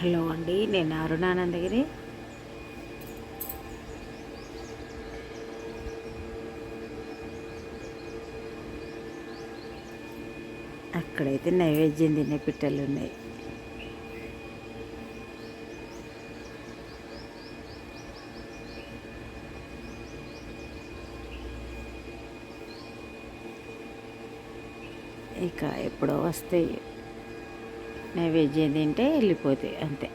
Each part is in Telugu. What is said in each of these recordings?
హలో అండి, నేను అరుణానందగిరి. అక్కడైతే నైవేద్యం తినే పిట్టలు ఉన్నాయి. ఇక ఎప్పుడో వస్తాయి, నైవేద్యం తింటే వెళ్ళిపోతాయి అంతే.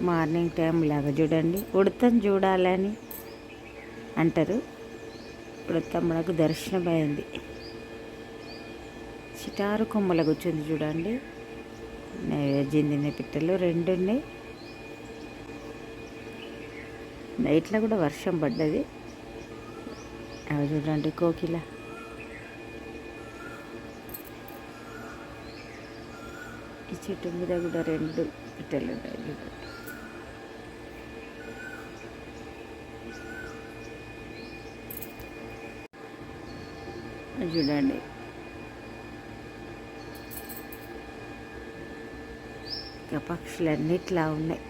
మార్నింగ్ టైం లాగా చూడండి, ఉడతం చూడాలని అంటారు. ఉడత మనకు దర్శనమైంది. చిటారు కొమ్మల కూర్చుంది చూడండి. నైవేద్యం తినే పిట్టలు 2 ఉన్నాయి. నైట్లో కూడా వర్షం పడ్డది. అవి చూడండి, కోకిల. ఈ చెట్టు మీద కూడా 2 పిట్టలు ఉంటాయి చూడండి. చూడండి, ఇంకా పక్షులన్నిట్లా ఉన్నాయి.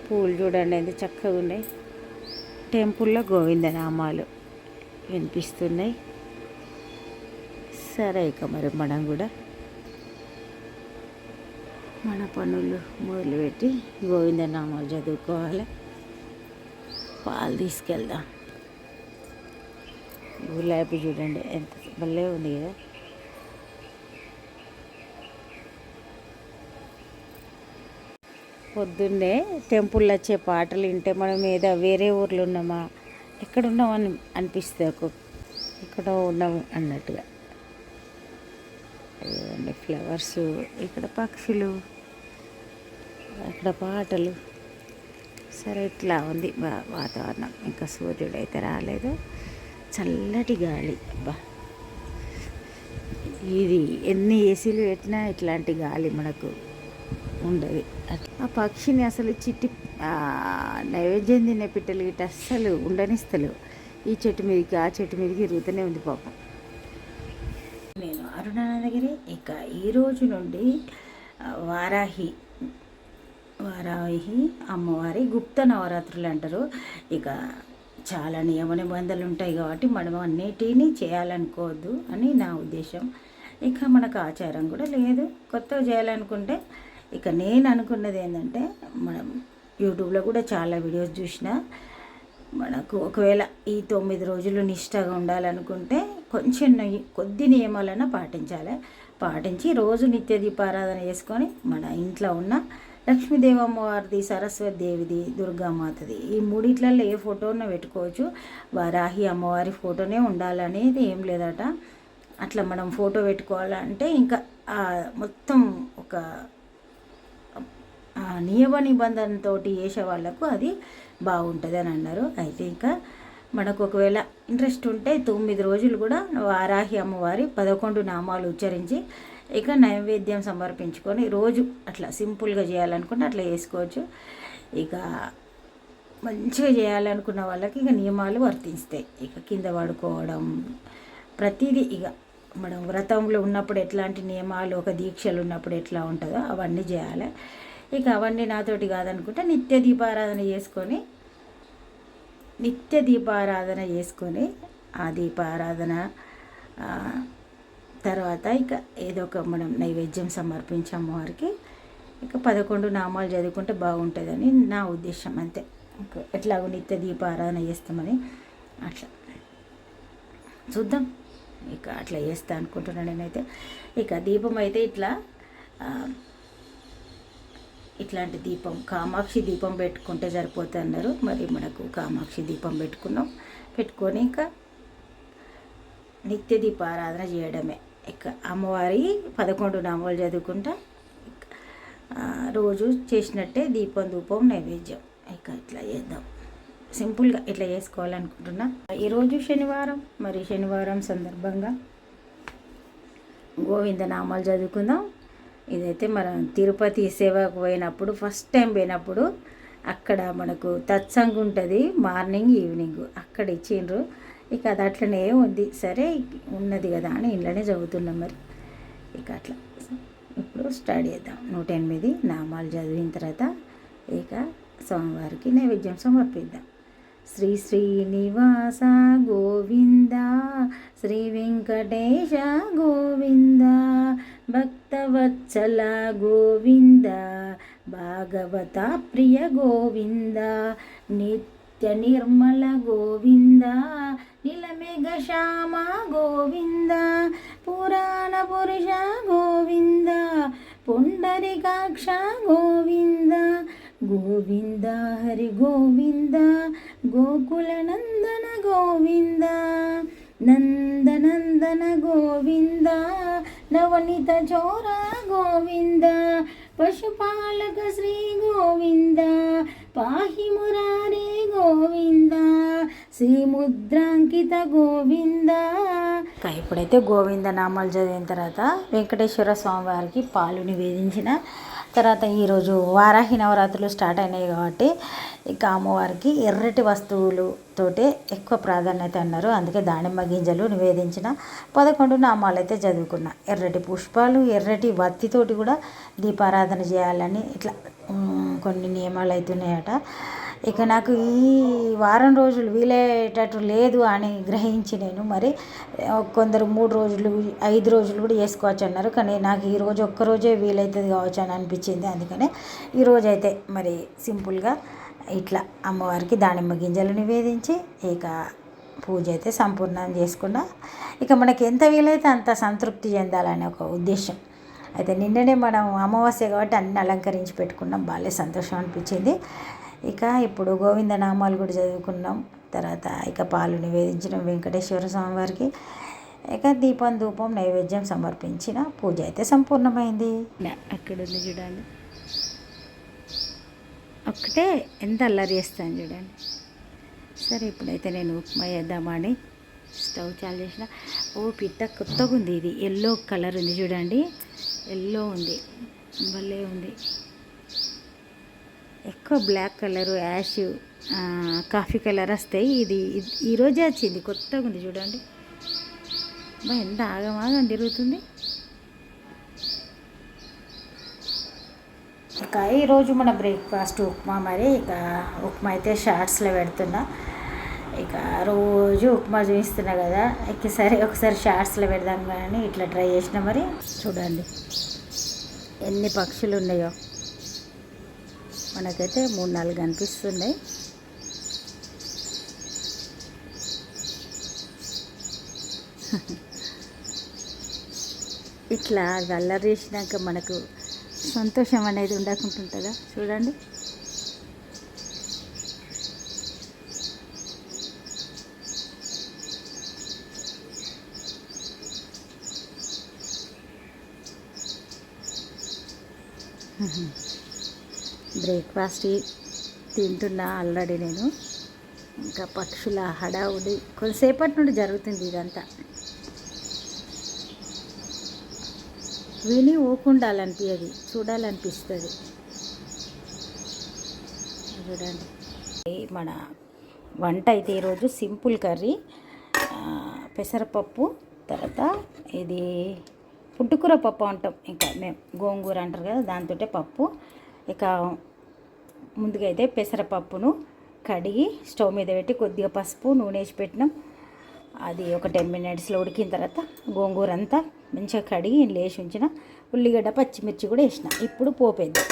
పూలు చూడండి ఎంత చక్కగా ఉన్నాయి. టెంపుల్లో గోవిందనామాలు వినిపిస్తున్నాయి. సరే, ఇక మరి మనం కూడా మన పనులు మొదలుపెట్టి గోవిందనామాలు చదువుకోవాలి. పాలు తీసుకెళ్దాం. గులాబీ చూడండి ఎంత భలే ఉంది కదా. పొద్దున్నే టెంపుల్లో వచ్చే పాటలు వింటే మనం ఏదో వేరే ఊర్లో ఉన్నామా, ఎక్కడున్నాం అని అనిపిస్తుంది. ఎక్కడో ఉన్నాము అన్నట్టుగా. ఫ్లవర్స్, ఇక్కడ పక్షులు, అక్కడ పాటలు. సరే, ఇట్లా ఉంది వాతావరణం. ఇంకా సూర్యుడు అయితే రాలేదు. చల్లటి గాలి. అబ్బా, ఇది ఎన్ని ఏసీలు పెట్టినా ఇట్లాంటి గాలి మనకు ఉండదు. ఆ పక్షిని అసలు నైవేద్యం తినే పిట్టలు గిట్ట అస్సలు ఉండనిస్తలేవు. ఈ చెట్టు మీదకి ఆ చెట్టు మీదకి తిరుగుతూనే ఉంది పాపం. నేను అరుణానందగిరి. ఇక ఈరోజు నుండి వారాహి అమ్మవారి గుప్త నవరాత్రులు అంటారు. ఇక చాలా నియమ నిబంధనలు ఉంటాయి కాబట్టి మనం అన్నిటినీ చేయాలనుకోవద్దు అని నా ఉద్దేశం. ఇక మనకు ఆచారం కూడా లేదు. కొత్తగా చేయాలనుకుంటే, ఇక నేను అనుకున్నది ఏంటంటే, మనం యూట్యూబ్లో కూడా చాలా వీడియోస్ చూసిన, మనకు ఒకవేళ ఈ 9 రోజులు నిష్టగా ఉండాలనుకుంటే కొంచెం కొద్ది నియమాలన్నా పాటించి రోజు నిత్య దీపారాధన చేసుకొని మన ఇంట్లో ఉన్న లక్ష్మీదేవి అమ్మవారిది, సరస్వతి దేవిది, దుర్గామాతది, ఈ 3 ఏ ఫోటోనో పెట్టుకోవచ్చు. వారాహి అమ్మవారి ఫోటోనే ఉండాలనేది ఏం లేదట. అట్లా మనం ఫోటో పెట్టుకోవాలంటే ఇంకా మొత్తం ఒక నియమ నిబంధనతో చేసే వాళ్ళకు అది బాగుంటుంది అని అన్నారు. అయితే ఇంకా మనకు ఒకవేళ ఇంట్రెస్ట్ ఉంటే 9 రోజులు కూడా వారాహి అమ్మవారి 11 నామాలు ఉచ్చరించి ఇక నైవేద్యం సమర్పించుకొని రోజు అట్లా సింపుల్గా చేయాలనుకుంటే అట్లా చేసుకోవచ్చు. ఇక మంచిగా చేయాలనుకున్న వాళ్ళకి ఇక నియమాలు వర్తిస్తాయి. ఇక కింద పడుకోవడం, ప్రతిదీ ఇక మనం వ్రతంలో ఉన్నప్పుడు ఎట్లాంటి నియమాలు, ఒక దీక్షలు ఉన్నప్పుడు ఎట్లా ఉంటుందో అవన్నీ చేయాలి. ఇక అవన్నీ నాతోటి కాదనుకుంటే నిత్య దీపారాధన చేసుకొని ఆ దీపారాధన తర్వాత ఇక ఏదో ఒక మనం నైవేద్యం సమర్పించి అమ్మవారికి ఇక 11 నామాలు చదువుకుంటే బాగుంటుందని నా ఉద్దేశం. అంతే. ఎట్లాగో నిత్య దీపారాధన చేస్తామని అట్లా చూద్దాం. ఇక అట్లా చేస్తా అనుకుంటున్నాను నేనైతే. ఇక దీపం అయితే ఇట్లాంటి దీపం, కామాక్షి దీపం పెట్టుకుంటే సరిపోతుంది అన్నారు. మరి మనకు కామాక్షి దీపం పెట్టుకొని ఇంకా నిత్య దీపారాధన చేయడమే. ఇక అమ్మవారి 11 నామాలు చదువుకుంటా రోజు చేసినట్టే దీపం, ధూపం, నైవేద్యం ఇక ఇట్లా చేద్దాం. సింపుల్గా ఇట్లా చేసుకోవాలనుకుంటున్నా. ఈరోజు శనివారం, మరి శనివారం సందర్భంగా గోవింద నామాలు చదువుకుందాం. ఇదైతే మనం తిరుపతి సేవకు పోయినప్పుడు, ఫస్ట్ టైం పోయినప్పుడు అక్కడ మనకు తత్సంగ్ ఉంటుంది, మార్నింగ్ ఈవినింగ్ అక్కడ ఇచ్చిండ్రు. ఇక అది అట్లనే ఉంది. సరే ఉన్నది కదా అని ఇంట్లోనే చదువుతున్నాం మరి. ఇక అట్లా ఇప్పుడు స్టార్ట్ చేద్దాం. 108 నామాలు చదివిన తర్వాత ఇక స్వామివారికి నైవేద్యం సమర్పిద్దాం. శ్రీ శ్రీనివాస గోవింద, శ్రీ వెంకటేశ గోవింద, భక్తవత్సల గోవింద, భాగవత ప్రియ గోవింద, నిత్య నిర్మల గోవింద, నీలమేఘ శ్యామ గోవింద, పురాణ పురుష గోవింద, పుండరీకాక్ష గోవింద, గోవింద హరి గోవింద, గోకుల నందన గోవింద, నందనందన గోవింద, నవనీత చోర గోవింద, పశుపాలక శ్రీ గోవింద, పాహి మురారే గోవింద, శ్రీముద్రాంకిత గోవింద. ఇప్పుడైతే గోవింద నామాలు చదివిన తర్వాత వెంకటేశ్వర స్వామి వారికి పాలు నివేదించిన తర్వాత ఈరోజు వారాహి నవరాత్రులు స్టార్ట్ అయినాయి కాబట్టి ఇక అమ్మవారికి ఎర్రటి వస్తువులతోటే ఎక్కువ ప్రాధాన్యత అన్నారు. అందుకే దానిమ్మ గింజలు నివేదించిన 11 నామాలు అయితే చదువుకున్నా. ఎర్రటి పుష్పాలు, ఎర్రటి వత్తితోటి కూడా దీపారాధన చేయాలని ఇట్లా కొన్ని నియమాలు అవుతున్నాయట. ఇక నాకు ఈ వారం రోజులు వీలయ్యేటట్టు లేదు అని గ్రహించి నేను మరి కొందరు 3 రోజులు 5 రోజులు కూడా చేసుకోవచ్చు అన్నారు. కానీ నాకు ఈరోజు ఒక్కరోజే వీలవుతుంది కావచ్చు అని అనిపించింది. అందుకనే ఈరోజైతే మరి సింపుల్గా ఇట్లా అమ్మవారికి దానిమ్మ గింజలు నివేదించి ఇక పూజ అయితే సంపూర్ణం చేసుకున్నా. ఇక మనకి ఎంత వీలైతే అంత సంతృప్తి చెందాలనే ఒక ఉద్దేశం. అయితే నిన్ననే మనం అమావాస్య కాబట్టి అన్నీ అలంకరించి పెట్టుకున్నాం. బాగా సంతోషం అనిపించింది. ఇక ఇప్పుడు గోవింద నామాలు కూడా చదువుకున్నాం. తర్వాత ఇక పాలు నివేదించడం వెంకటేశ్వర స్వామి వారికి. ఇక దీపం ధూపం నైవేద్యం సమర్పించిన పూజ అయితే సంపూర్ణమైంది. అక్కడ ఉంది చూడండి, ఒక్కటే ఎంత అల్లరి చేస్తాను చూడండి. సరే ఇప్పుడైతే నేను ఉప్మా చేద్దామని స్టవ్ చాలు చేసిన. పిట్ట కొత్తగా ఉంది. ఇది ఎల్లో కలర్ ఉంది చూడండి, ఎల్లో ఉంది, భలే ఉంది. ఎక్కువ black colour, ash, coffee colour వస్తాయి. ఇది ఈరోజే వచ్చింది, కొత్తగా ఉంది చూడండి. ఎంత ఆగమాగం తిరుగుతుంది. ఇక ఈరోజు మన బ్రేక్ఫాస్ట్ ఉప్మా. మరి ఇక ఉప్మా అయితే షార్ట్స్లో పెడుతున్నా. ఇక రోజు ఉప్మా చూపిస్తున్నా కదా, ఇక సరే ఒకసారి షార్ట్స్లో పెడదాం కానీ ఇట్లా ట్రై చేసిన. మరి చూడండి ఎన్ని పక్షులు ఉన్నాయో. మనకైతే 3-4 కనిపిస్తున్నాయి. ఇట్లా అల్లరి చేసినాక మనకు సంతోషం అనేది ఉండకుంటుంటుందా చూడండి. బ్రేక్ఫాస్ట్ తింటున్నా ఆల్రెడీ నేను. ఇంకా పక్షుల హడావుడి కొంతసేపటి నుండి జరుగుతుంది ఇదంతా. విని ఊకుండాలనిపించదు, చూడాలనిపిస్తుంది. చూడండి మన వంట అయితే ఈరోజు సింపుల్ కర్రీ, పెసరపప్పు, తర్వాత ఇది పుట్టుకూర పప్పు అంటాం, ఇంకా మేము గోంగూర అంటారు కదా, దాంతో పప్పు. ఇక ముందుగా అయితే పెసరపప్పును కడిగి స్టవ్ మీద పెట్టి కొద్దిగా పసుపు నూనె వేసి పెట్టినాం. అది ఒక 10 మినిట్స్లో ఉడికిన తర్వాత గోంగూర అంతా మంచిగా కడిగి లేచి ఉంచిన, ఉల్లిగడ్డ పచ్చిమిర్చి కూడా వేసిన. ఇప్పుడు పోపేద్దాం.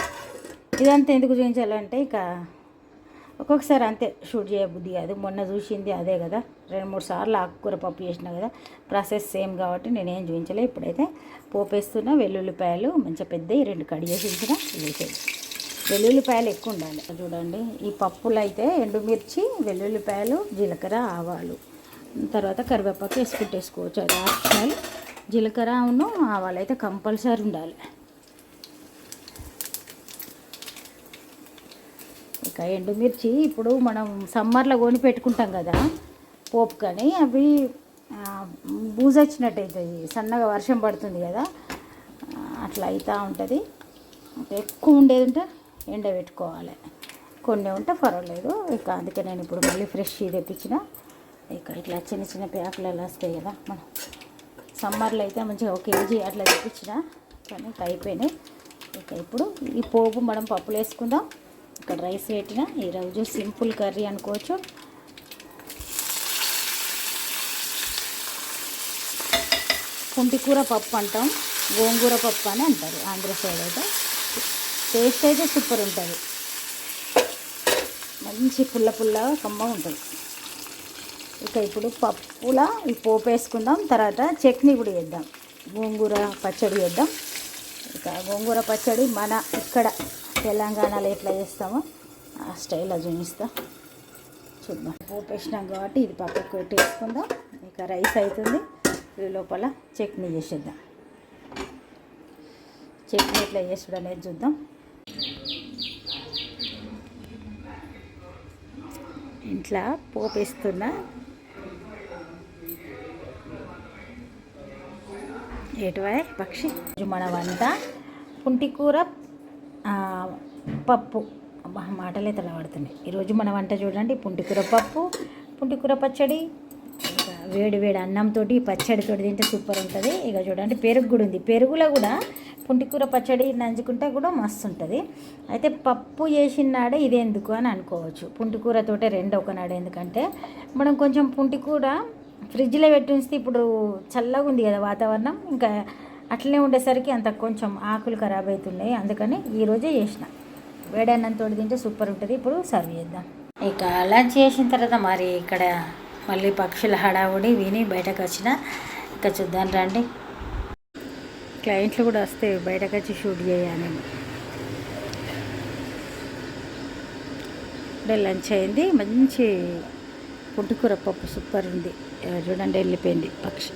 ఇదంతా ఎందుకు చూపించాలంటే ఇక ఒక్కొక్కసారి అంతే షూట్ చేయబుద్ధి కాదు. మొన్న చూసింది అదే కదా, 2-3 సార్లు ఆకుకూర పప్పు చేసిన కదా, ప్రాసెస్ సేమ్ కాబట్టి నేనేం చూపించలే. ఇప్పుడైతే పోపేస్తున్నా. వెల్లుల్లిపాయలు మంచిగా పెద్దవి 2 కడిగేసి ఉంచిన, వేసేది. వెల్లుల్లిపాయలు ఎక్కువ ఉండాలి. చూడండి ఈ పప్పులు అయితే ఎండుమిర్చి, వెల్లుల్లిపాయలు, జీలకర్ర, ఆవాలు, తర్వాత కరివేపాకు వేసుకోవచ్చు. అది ఆప్షనల్. జీలకర్ర ఆవాలు అయితే కంపల్సరీ ఉండాలి. ఇక ఎండుమిర్చి ఇప్పుడు మనం సమ్మర్లో కొని పెట్టుకుంటాం కదా పోపు, కానీ అవి బూజొచ్చినట్టు అవుతుంది. సన్నగా వర్షం పడుతుంది కదా, అట్లా అవుతూ ఉంటుంది. ఎక్కువ ఉండేది ఉంటే ఎండబెట్టుకోవాలి, కొన్ని ఉంటే పర్వాలేదు. ఇక అందుకే నేను ఇప్పుడు మళ్ళీ ఫ్రెష్ తెప్పించిన. ఇక ఇట్లా చిన్న చిన్న ప్యాకులలో వస్తాయి కదా, మనం సమ్మర్లో అయితే మంచిగా 1 కేజీ అట్లా తెప్పించిన, కానీ అయిపోయినాయి. ఇక ఇప్పుడు ఈ పోపు మనం పప్పులు వేసుకుందాం. ఇక్కడ రైస్ పెట్టిన, ఈరోజు సింపుల్ కర్రీ అనుకోవచ్చు. పుంటికూర పప్పు అంటాం, గోంగూర పప్పు అని అంటారు ఆంధ్ర సైడ్ అయితే. టేస్ట్ అయితే సూపర్ ఉంటుంది, మంచి పుల్ల పుల్లగా కమ్మగా ఉంటుంది. ఇక ఇప్పుడు పప్పులా ఈ పోపు వేసుకుందాం, తర్వాత చట్నీ కూడా చేద్దాం, గోంగూర పచ్చడి చేద్దాం. ఇక గోంగూర పచ్చడి మన ఇక్కడ తెలంగాణలో ఎట్లా చేస్తామో ఆ స్టైల్లో చూపిస్తాం, చూద్దాం. పోపు వేసినాం కాబట్టి ఇది పక్కకు పెట్టి వేసుకుందాం. ఇక రైస్ అవుతుంది, ఈ లోపల చట్నీ చేసేద్దాం. చట్నీ ఎట్లా చేసుడు అనేది చూద్దాం. ఇంట్లో పోపు వేస్తున్నా, ఏటువాయ్ పక్షి. మన వంట పుంటికూర పప్పు, మాటలే తలబడుతున్నాయి. ఈరోజు మన వంట చూడండి, పుంటికూర పప్పు, పుంటికూర పచ్చడి. ఇక వేడి వేడి అన్నంతో పచ్చడితో తింటే సూపర్ ఉంటుంది. ఇక చూడండి పెరుగు కూడా ఉంది, పెరుగులో కూడా పుంటికూర పచ్చడి నంచుకుంటే కూడా మస్తు ఉంటుంది. అయితే పప్పు చేసినాడే ఇది ఎందుకు అని అనుకోవచ్చు, పుంటికూరతోటే రెండు ఒకనాడు. ఎందుకంటే మనం కొంచెం పుంటికూర ఫ్రిడ్జ్లో పెట్టి ఉంచితే, ఇప్పుడు చల్లగా ఉంది కదా వాతావరణం, ఇంకా అట్లనే ఉండేసరికి అంత కొంచెం ఆకులు ఖరాబ్ అవుతున్నాయి. అందుకని ఈరోజే చేసిన, వేడన్నంతో తింటే సూపర్ ఉంటుంది. ఇప్పుడు సర్వ్ చేద్దాం. ఇక లంచ్ చేసిన తర్వాత మరి ఇక్కడ మళ్ళీ పక్షుల హడావుడి విని బయటకు వచ్చిన. ఇక చూద్దాం రండి, క్లయింట్లు కూడా వస్తే బయటకు వచ్చి షూట్ చేయాలి. ఇప్పుడే లంచ్ అయింది, మంచి పుంటికూర పప్పు సూపర్ ఉంది. చూడండి వెళ్ళిపోయింది పక్షి.